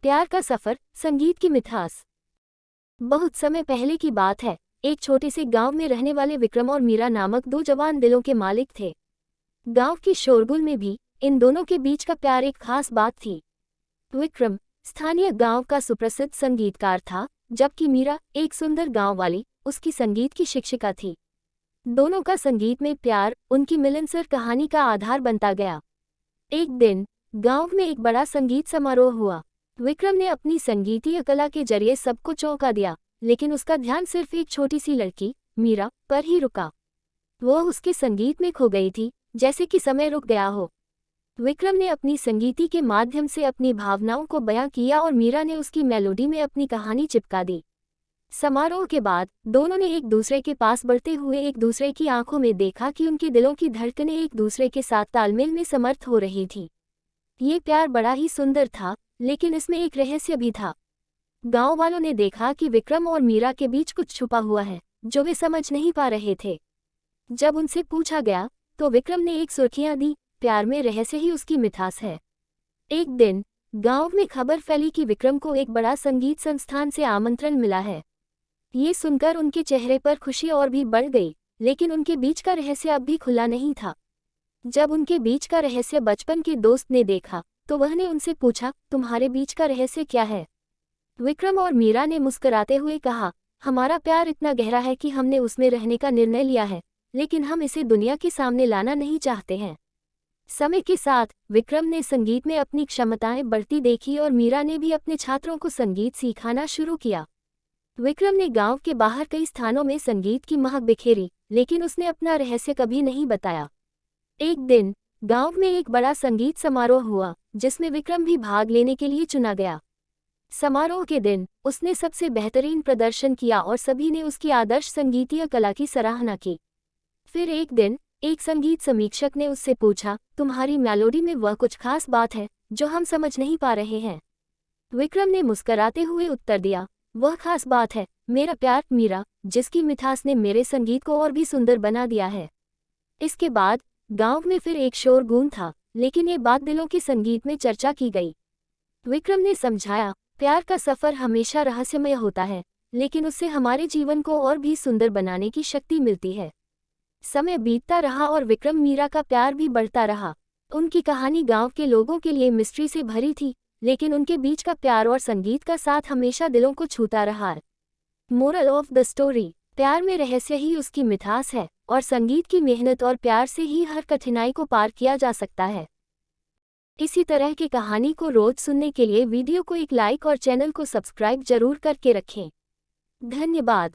प्यार का सफर, संगीत की मिठास। बहुत समय पहले की बात है। एक छोटे से गांव में रहने वाले विक्रम और मीरा नामक दो जवान दिलों के मालिक थे। गांव की शोरगुल में भी इन दोनों के बीच का प्यार एक खास बात थी। विक्रम स्थानीय गांव का सुप्रसिद्ध संगीतकार था, जबकि मीरा एक सुंदर गांव वाली उसकी संगीत की शिक्षिका थी। दोनों का संगीत में प्यार उनकी मिलनसार कहानी का आधार बनता गया। एक दिन गांव में एक बड़ा संगीत समारोह हुआ। विक्रम ने अपनी संगीतीय कला के जरिए सबको चौंका दिया, लेकिन उसका ध्यान सिर्फ एक छोटी सी लड़की मीरा पर ही रुका। वह उसके संगीत में खो गई थी, जैसे कि समय रुक गया हो। विक्रम ने अपनी संगीती के माध्यम से अपनी भावनाओं को बयां किया और मीरा ने उसकी मेलोडी में अपनी कहानी चिपका दी। समारोह के बाद दोनों ने एक दूसरे के पास बढ़ते हुए एक दूसरे की आंखों में देखा कि उनके दिलों की धड़कनें एक दूसरे के साथ तालमेल में समर्थ हो रही थी। ये प्यार बड़ा ही सुंदर था, लेकिन इसमें एक रहस्य भी था। गांव वालों ने देखा कि विक्रम और मीरा के बीच कुछ छुपा हुआ है, जो वे समझ नहीं पा रहे थे। जब उनसे पूछा गया तो विक्रम ने एक सुर्खियां दी, प्यार में रहस्य ही उसकी मिठास है। एक दिन गांव में खबर फैली कि विक्रम को एक बड़ा संगीत संस्थान से आमंत्रण मिला है। ये सुनकर उनके चेहरे पर खुशी और भी बढ़ गई, लेकिन उनके बीच का रहस्य अब भी खुला नहीं था। जब उनके बीच का रहस्य बचपन के दोस्त ने देखा तो वह ने उनसे पूछा, तुम्हारे बीच का रहस्य क्या है? विक्रम और मीरा ने मुस्कुराते हुए कहा, हमारा प्यार इतना गहरा है कि हमने उसमें रहने का निर्णय लिया है, लेकिन हम इसे दुनिया के सामने लाना नहीं चाहते हैं। समय के साथ विक्रम ने संगीत में अपनी क्षमताएं बढ़ती देखी और मीरा ने भी अपने छात्रों को संगीत सिखाना शुरू किया। विक्रम ने गांव के बाहर कई स्थानों में संगीत की महक बिखेरी, लेकिन उसने अपना रहस्य कभी नहीं बताया। एक दिन गांव में एक बड़ा संगीत समारोह हुआ, जिसमें विक्रम भी भाग लेने के लिए चुना गया। समारोह के दिन उसने सबसे बेहतरीन प्रदर्शन किया और सभी ने उसकी आदर्श संगीतीय कला की सराहना की। फिर एक दिन एक संगीत समीक्षक ने उससे पूछा, तुम्हारी मेलोडी में वह कुछ खास बात है जो हम समझ नहीं पा रहे हैं? विक्रम ने मुस्कराते हुए उत्तर दिया, वह खास बात है मेरा प्यार मीरा, जिसकी मिठास ने मेरे संगीत को और भी सुंदर बना दिया है। इसके बाद गांव में फिर एक शोरगुल था, लेकिन ये बात दिलों के संगीत में चर्चा की गई। विक्रम ने समझाया, प्यार का सफर हमेशा रहस्यमय होता है, लेकिन उससे हमारे जीवन को और भी सुंदर बनाने की शक्ति मिलती है। समय बीतता रहा और विक्रम मीरा का प्यार भी बढ़ता रहा। उनकी कहानी गांव के लोगों के लिए मिस्ट्री से भरी थी, लेकिन उनके बीच का प्यार और संगीत का साथ हमेशा दिलों को छूता रहा। मोरल ऑफ द स्टोरी, प्यार में रहस्य ही उसकी मिठास है और संगीत की मेहनत और प्यार से ही हर कठिनाई को पार किया जा सकता है। इसी तरह की कहानी को रोज सुनने के लिए वीडियो को एक लाइक और चैनल को सब्सक्राइब जरूर करके रखें। धन्यवाद।